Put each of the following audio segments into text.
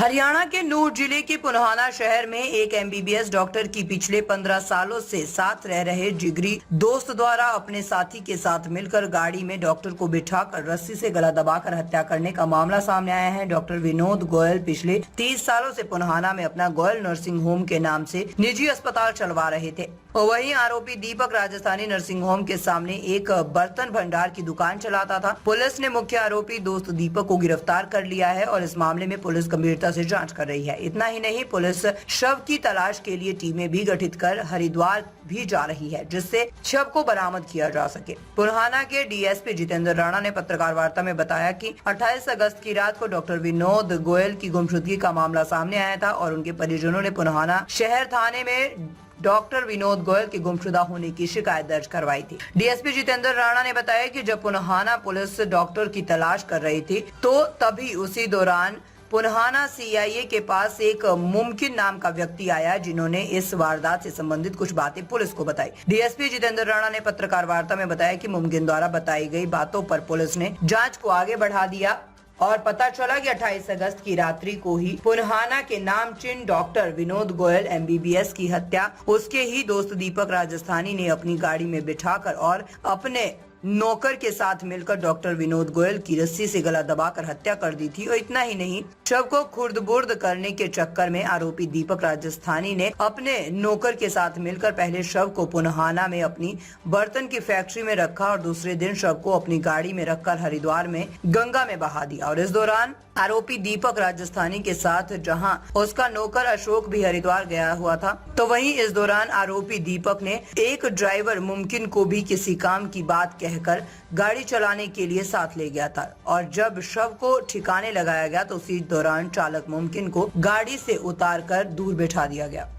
हरियाणा के नूंह जिले के पुन्हाना शहर में एक एमबीबीएस डॉक्टर की पिछले 15 सालों से साथ रह रहे जिगरी दोस्त द्वारा अपने साथी के साथ मिलकर गाड़ी में डॉक्टर को बिठाकर रस्सी से गला दबाकर हत्या करने का मामला सामने आया है। डॉक्टर विनोद गोयल पिछले 30 सालों से पुन्हाना में अपना गोयल नर्सिंग होम के नाम से निजी अस्पताल चलवा रहे थे। वहीं आरोपी दीपक राजस्थानी नर्सिंग होम के सामने एक बर्तन भंडार की दुकान चलाता था। पुलिस ने मुख्य आरोपी दोस्त दीपक को गिरफ्तार कर लिया है और इस मामले में पुलिस गंभीरता से जांच कर रही है। इतना ही नहीं, पुलिस शव की तलाश के लिए टीमें भी गठित कर हरिद्वार भी जा रही है, जिससे शव को बरामद किया जा सके। पुन्हाना के डीएसपी जितेंद्र राणा ने पत्रकार वार्ता में बताया कि 28 अगस्त की रात को डॉक्टर विनोद गोयल की गुमशुदगी का मामला सामने आया था और उनके परिजनों ने पुन्हाना शहर थाने में डॉक्टर विनोद गोयल के गुमशुदा होने की शिकायत दर्ज करवाई थी। डीएसपी जितेंद्र राणा ने बताया कि जब पुन्हाना पुलिस डॉक्टर की तलाश कर रही थी तो तभी उसी दौरान पुन्हाना सीआईए के पास एक मुमकिन नाम का व्यक्ति आया, जिन्होंने इस वारदात से संबंधित कुछ बातें पुलिस को बताई। डीएसपी जितेंद्र राणा ने पत्रकार वार्ता में बताया कि मुमकिन द्वारा बताई गई बातों पर पुलिस ने जांच को आगे बढ़ा दिया और पता चला कि 28 अगस्त की रात्रि को ही पुन्हाना के नामचीन डॉक्टर विनोद गोयल एमबीबीएस की हत्या उसके ही दोस्त दीपक राजस्थानी ने अपनी गाड़ी में बिठाकर और अपने नौकर के साथ मिलकर डॉक्टर विनोद गोयल की रस्सी से गला दबाकर हत्या कर दी थी। और इतना ही नहीं, शव को खुर्द-बुर्द करने के चक्कर में आरोपी दीपक राजस्थानी ने अपने नौकर के साथ मिलकर पहले शव को पुन्हाना में अपनी बर्तन की फैक्ट्री में रखा और दूसरे दिन शव को अपनी गाड़ी में रखकर हरिद्वार में गंगा में बहा दिया। और इस दौरान आरोपी दीपक राजस्थानी के साथ जहां उसका नौकर अशोक भी हरिद्वार गया हुआ था, तो वहीं इस दौरान आरोपी दीपक ने एक ड्राइवर मुमकिन को भी किसी काम की बात कहकर गाड़ी चलाने के लिए साथ ले गया था। और जब शव को ठिकाने लगाया गया तो उसी दौरान चालक मुमकिन को गाड़ी से उतारकर दूर बैठा दिया गया।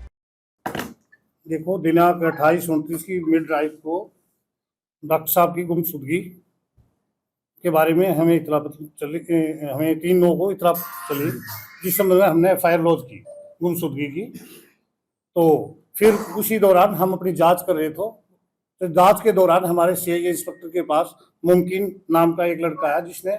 देखो, दिनांक 28-29 की मिड ड्राइव को डॉक्टर साहब की गुमशुदगी के बारे में हमें इतला चली, हमें 3 लोगों को इतला चली, जिस समय में हमने एफआईआर लॉन्च की गुमशुदगी की। तो फिर उसी दौरान हम अपनी जांच कर रहे थे, तो जांच के दौरान हमारे सीआईए इंस्पेक्टर के पास मुमकिन नाम का एक लड़का आया, जिसने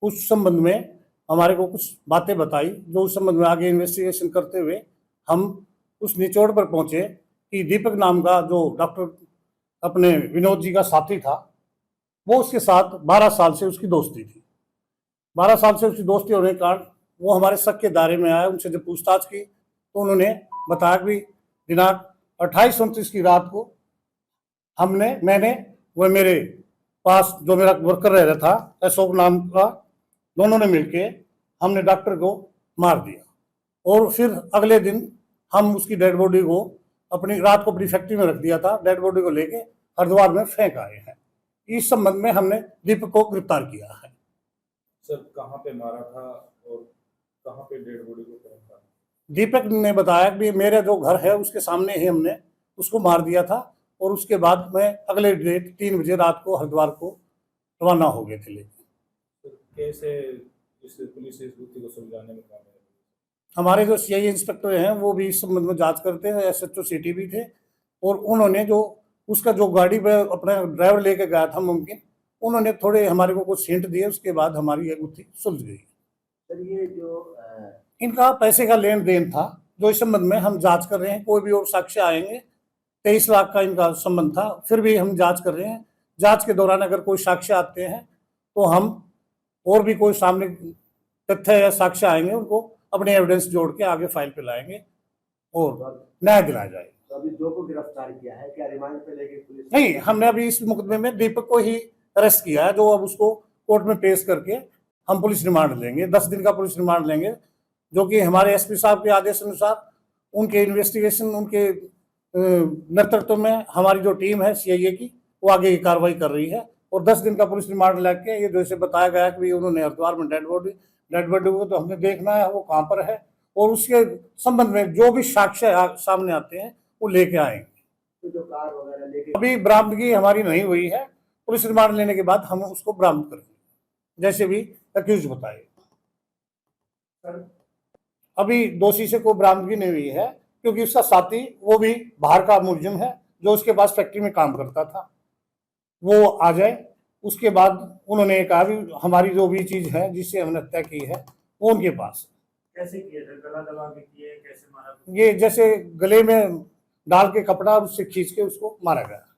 उस संबंध में हमारे को कुछ बातें बताई, जो उस संबंध में आगे इन्वेस्टिगेशन करते हुए हम उस निचोड़ पर पहुंचे कि दीपक नाम का जो डॉक्टर अपने विनोद जी का साथी था, वो उसके साथ 12 साल से उसकी दोस्ती थी। 12 साल से उसकी दोस्ती होने के कारण वो हमारे शक के दायरे में आया। उनसे जब पूछताछ की तो उन्होंने बताया कि दिनांक 28-29 की रात को मैंने वह मेरे पास जो मेरा वर्कर रह रहा था अशोक नाम का, दोनों ने मिलके हमने डॉक्टर को मार दिया। और फिर अगले दिन हम उसकी डेड बॉडी को रात को अपनी फैक्ट्री में रख दिया था। डेड बॉडी को लेके हरिद्वार में फेंक आए हैं। इस संबंध में हमने दीपक को गिरफ्तार किया है। सर, कहाँ पे मारा था और कहाँ पे डेड बॉडी को फेंका? दीपक ने बताया कि मेरा जो घर है उसके सामने ही हमने उसको मार दिया था और उसके बाद में अगले डेट 3 बजे रात को हरिद्वार को रवाना हो गए थे। लेकिन कैसे इस पुलिस इस बुद्धि को सुलझाने में कामयाब? हमारे जो सीआईए इंस्पेक्टर हैं वो भी इस संबंध में जांच करते हैं। एसएचओ सिटी भी थे और उन्होंने जो उसका जो गाड़ी पर अपना ड्राइवर लेके गया था मुमकिन, उन्होंने थोड़े हमारे को कुछ हिंट दिए। उसके बाद हमारी ये गुत्थी सुलझ गई। सर, ये जो इनका पैसे का लेन देन था, जो इस संबंध में हम जांच कर रहे हैं। कोई भी और साक्ष्य आएंगे। 23 लाख का इनका संबंध था, फिर भी हम जांच कर रहे हैं। जांच के दौरान अगर कोई साक्ष्य आते हैं तो हम और भी कोई सामने तथ्य या साक्ष्य आएंगे, उनको अपने एविडेंस जोड़ के आगे फाइल पे लाएंगे और न्याय दिलाया जाएगा। तो अभी 2 को गिरफ्तार किया है, क्या रिमांड पे लेके पुलिस? नहीं, हमने अभी इस मुकदमे में दीपक को ही अरेस्ट किया है, जो अब उसको कोर्ट में पेश करके हम पुलिस रिमांड लेंगे। 10 दिन का पुलिस रिमांड लेंगे, जो कि हमारे एसपी साहब के आदेश अनुसार उनके इन्वेस्टिगेशन, उनके नेतृत्व में हमारी जो टीम है सीआईए की, वो आगे की कार्रवाई कर रही है। और 10 दिन का पुलिस रिमांड लेके, ये जैसे बताया गया कि उन्होंने हरिद्वार में डेड बॉडी को तो हमने देखना है वो कहाँ पर है, और उसके संबंध में जो भी साक्ष्य सामने आते हैं वो लेके आएंगे। तो जो कार वगैरह लेके अभी बरामदगी हमारी नहीं हुई है। पुलिस रिमांड लेने के बाद हम उसको बरामद करेंगे, जैसे भी अक्यूज बताए। अभी दोषी से कोई बरामदगी नहीं हुई है, क्योंकि उसका साथी वो भी बाहर का मुलजिम है, जो उसके पास फैक्ट्री में काम करता था। वो आ जाए, उसके बाद उन्होंने कहा भी हमारी जो भी चीज़ है जिससे हमने हत्या की है वो उनके पास है। कैसे किए थे? गला दबा के किए, कैसे मारा? ये जैसे गले में डाल के कपड़ा और उससे खींच के उसको मारा गया।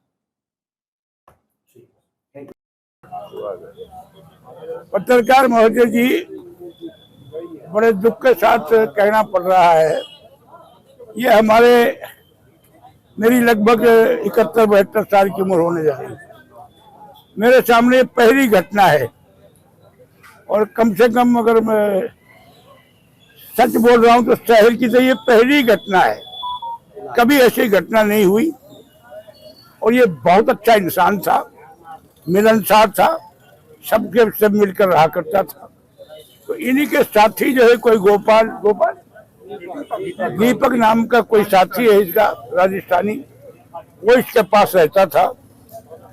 पत्रकार महोदय जी, बड़े दुख के साथ कहना पड़ रहा है, ये मेरी लगभग 71-72 साल की उम्र होने जा रही है। मेरे सामने पहली घटना है और कम से कम अगर मैं सच बोल रहा हूं तो शहर की तो ये पहली घटना है, कभी ऐसी घटना नहीं हुई। और ये बहुत अच्छा इंसान था, मिलनसार था, सबके सब मिलकर रहा करता था। तो इन्हीं के साथी जो है कोई गोपाल दीपक नाम का कोई साथी है इसका, राजस्थानी, वो इसके पास रहता था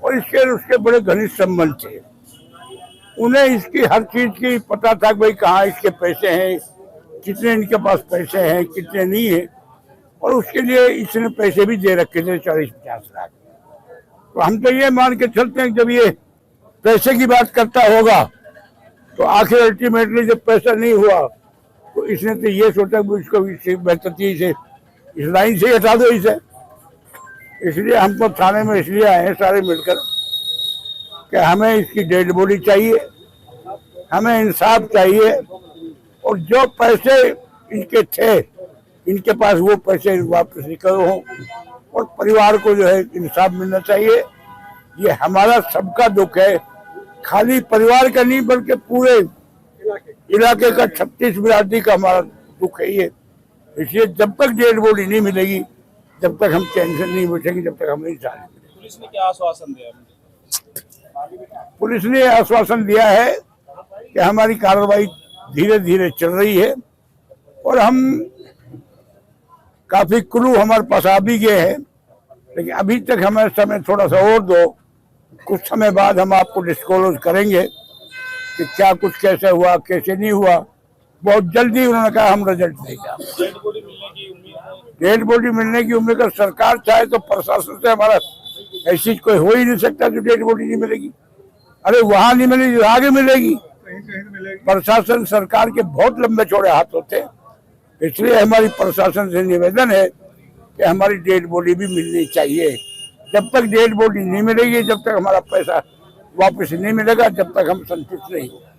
और उसके बड़े घनिष्ठ संबंध थे। उन्हें इसकी हर चीज की पता था, भाई कहाँ इसके पैसे हैं, कितने इनके पास पैसे हैं, कितने नहीं है, और उसके लिए इसने पैसे भी दे रखे थे 40-50 लाख। तो हम तो ये मान के चलते हैं जब ये पैसे की बात करता होगा तो आखिर अल्टीमेटली जब पैसा नहीं हुआ तो इसने तो ये सोचा कि इसको बेहतरती से इस लाइन से हटा दो इसे। इसलिए हमको थाने में इसलिए आए हैं सारे मिलकर कि हमें इसकी डेड बॉडी चाहिए, हमें इंसाफ चाहिए, और जो पैसे इनके थे इनके पास वो पैसे वापस निकल हों और परिवार को जो है इंसाफ मिलना चाहिए। ये हमारा सबका दुख है, खाली परिवार का नहीं बल्कि पूरे इलाके का 36 बिरादरी का हमारा दुख है ये। इसलिए जब तक डेड बॉडी नहीं मिलेगी जब तक हम टेंशन नहीं बैठेंगे, जब तक हम नहीं जानेंगे। पुलिस ने क्या आश्वासन दिया? पुलिस ने आश्वासन दिया है कि हमारी कार्रवाई धीरे धीरे चल रही है और हम काफी क्लू हमारे पास आ भी गए हैं, लेकिन अभी तक हमें समय थोड़ा सा और दो, कुछ समय बाद हम आपको डिस्क्लोज करेंगे कि क्या कुछ कैसे हुआ कैसे नहीं हुआ। बहुत जल्दी उन्होंने कहा हम रिजल्ट देगा। डेड बॉडी मिलने की उम्मीद, अगर सरकार चाहे तो प्रशासन से हमारा ऐसी कोई हो ही नहीं सकता जो डेड बॉडी नहीं मिलेगी। अरे वहां नहीं मिलेगी तो आगे मिलेगी। प्रशासन सरकार के बहुत लंबे चौड़े हाथ होते हैं, इसलिए हमारी प्रशासन से निवेदन है कि हमारी डेड बॉडी भी मिलनी चाहिए। जब तक डेड बॉडी नहीं मिलेगी, जब तक हमारा पैसा वापस नहीं मिलेगा, जब तक हम संतुष्ट नहीं होंगे।